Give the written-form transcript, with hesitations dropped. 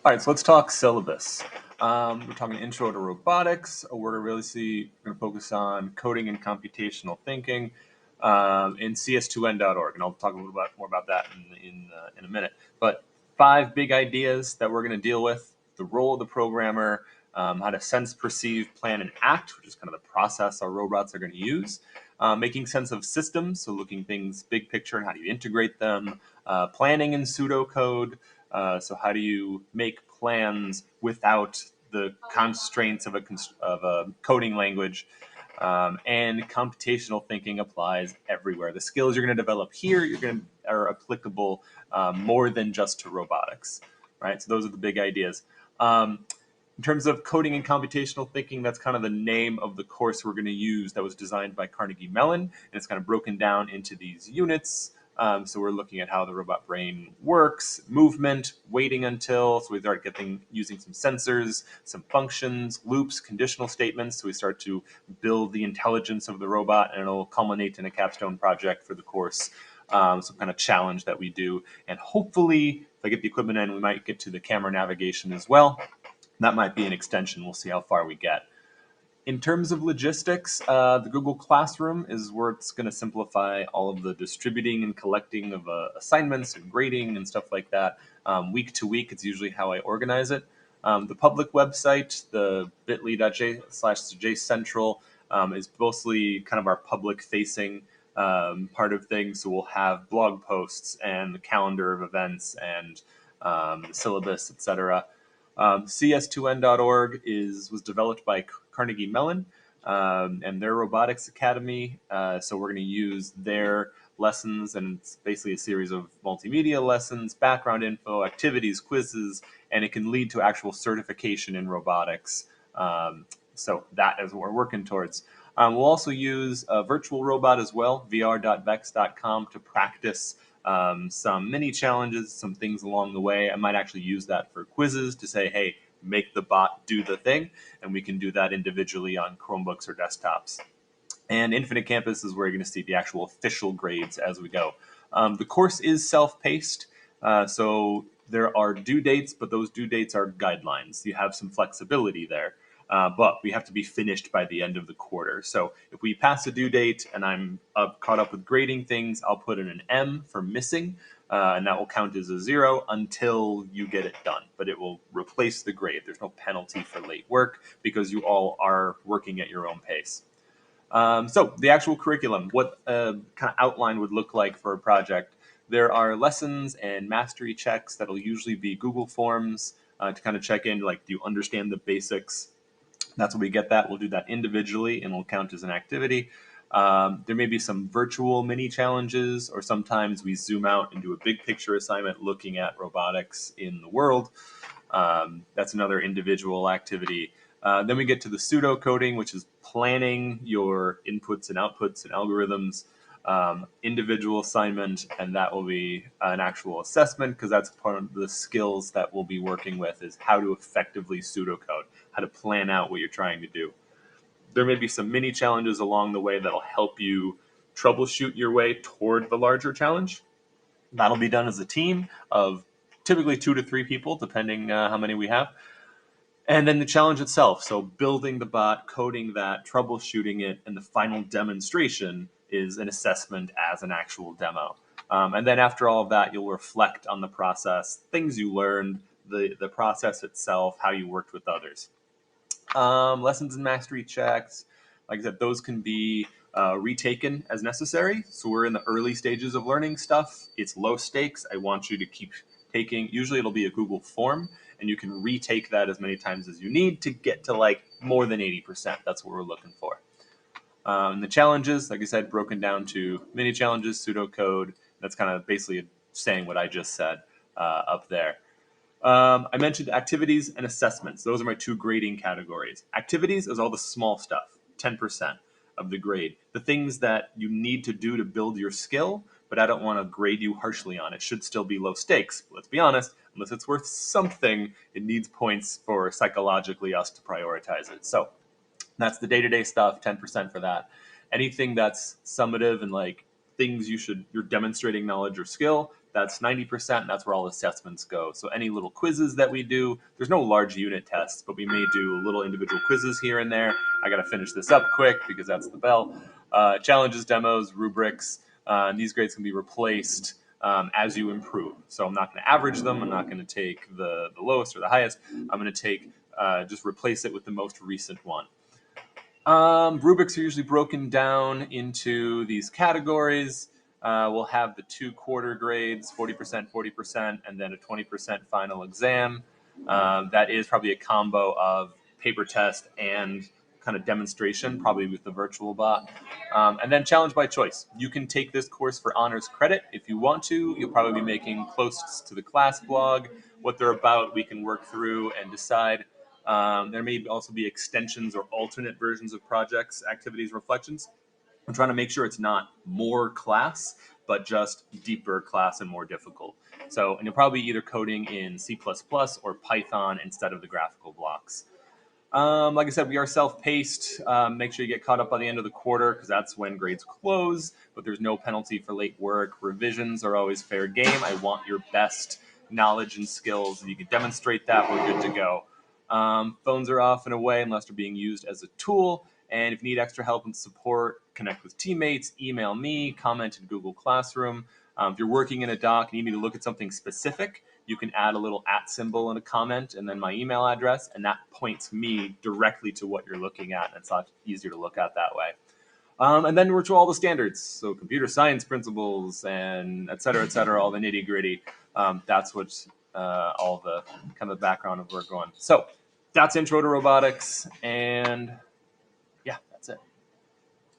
All right, so let's talk syllabus. We're talking intro to robotics. We're going to focus on coding and computational thinking in cs2n.org, and I'll talk a little bit more about that in a minute. But 5 big ideas that we're going to deal with: the role of the programmer, how to sense, perceive, plan, and act, which is kind of the process our robots are going to use. Making sense of systems, so looking things big picture and how do you integrate them. Planning in pseudocode. So how do you make plans without the constraints of a coding language? And computational thinking applies everywhere. The skills you're going to develop here are applicable more than just to robotics, right? So those are the big ideas. In terms of coding and computational thinking, that's kind of the name of the course we're going to use that was designed by Carnegie Mellon, and it's kind of broken down into these units. So we're looking at how the robot brain works, movement, waiting until, so we start using some sensors, some functions, loops, conditional statements, so we start to build the intelligence of the robot, and it'll culminate in a capstone project for the course, some kind of challenge that we do. And hopefully, if I get the equipment in, we might get to the camera navigation as well. That might be an extension. We'll see how far we get. In terms of logistics, the Google Classroom is where it's going to simplify all of the distributing and collecting of assignments and grading and stuff like that. Week to week, it's usually how I organize it. The public website, the bit.ly/jcentral, is mostly kind of our public-facing part of things. So we'll have blog posts and the calendar of events and the syllabus, etc. cs2n.org was developed by Carnegie Mellon and their robotics academy. So we're going to use their lessons, and it's basically a series of multimedia lessons, background info, activities, quizzes, and it can lead to actual certification in robotics. So that is what we're working towards. We'll also use a virtual robot as well, vr.vex.com, to practice some mini challenges, some things along the way. I might actually use that for quizzes to say, hey, make the bot do the thing, and we can do that individually on Chromebooks or desktops. And Infinite Campus is where you're going to see the actual official grades as we go. The course is self-paced, so there are due dates, but those due dates are guidelines. You have some flexibility there. But we have to be finished by the end of the quarter. So if we pass a due date and I'm caught up with grading things, I'll put in an M for missing, and that will count as a 0 until you get it done. But it will replace the grade. There's no penalty for late work because you all are working at your own pace. So the actual curriculum, what kind of outline would look like for a project. There are lessons and mastery checks that'll usually be Google Forms to kind of check in, like, do you understand the basics? That's when we get that. We'll do that individually and it'll count as an activity. There may be some virtual mini challenges, or sometimes we zoom out and do a big picture assignment looking at robotics in the world. That's another individual activity. Then we get to the pseudocoding, which is planning your inputs and outputs and algorithms. Individual assignment, and that will be an actual assessment, because that's part of the skills that we'll be working with, is how to effectively pseudocode, how to plan out what you're trying to do. There may be some mini challenges along the way that'll help you troubleshoot your way toward the larger challenge. That'll be done as a team of typically 2 to 3 people, depending how many we have. And then the challenge itself, so building the bot, coding that, troubleshooting it, and the final demonstration is an assessment as an actual demo. And then after all of that, you'll reflect on the process, things you learned, the process itself, how you worked with others. Lessons and mastery checks, like I said, those can be retaken as necessary. So we're in the early stages of learning stuff. It's low stakes. I want you to keep taking, usually it'll be a Google form, and you can retake that as many times as you need to get to like more than 80%. That's what we're looking for. The challenges, like I said, broken down to mini challenges, pseudocode. That's kind of basically saying what I just said up there. I mentioned activities and assessments. Those are my 2 grading categories. Activities is all the small stuff, 10% of the grade. The things that you need to do to build your skill, but I don't want to grade you harshly on. It should still be low stakes. Let's be honest, unless it's worth something, it needs points for psychologically us to prioritize it. So that's the day-to-day stuff, 10% for that. Anything that's summative and like things you're demonstrating knowledge or skill, That's 90%, and that's where all assessments go. So any little quizzes that we do, there's no large unit tests, but we may do little individual quizzes here and there. I got to finish this up quick because that's the bell. Challenges, demos, rubrics, these grades can be replaced as you improve. So I'm not going to average them. I'm not going to take the lowest or the highest. I'm going to take just replace it with the most recent one. Rubrics are usually broken down into these categories. We'll have the 2 quarter grades, 40%, 40%, and then a 20% final exam. That is probably a combo of paper test and kind of demonstration, probably with the virtual bot. And then challenge by choice. You can take this course for honors credit if you want to. You'll probably be making close to the class blog. What they're about, we can work through and decide. There may also be extensions or alternate versions of projects, activities, reflections. I'm trying to make sure it's not more class, but just deeper class and more difficult. So, and you'll probably be either coding in C++ or Python instead of the graphical blocks. Like I said, we are self-paced. Make sure you get caught up by the end of the quarter because that's when grades close, but there's no penalty for late work. Revisions are always fair game. I want your best knowledge and skills. If you can demonstrate that, we're good to go. Phones are off and away unless they're being used as a tool. And if you need extra help and support, connect with teammates, email me, comment in Google Classroom. If you're working in a doc and you need to look at something specific, you can add a little @ symbol in a comment and then my email address, and that points me directly to what you're looking at. And it's a lot easier to look at that way. And then we're to all the standards, so computer science principles and et cetera, all the nitty gritty. That's what all the kind of background of where we're going. So that's intro to robotics, and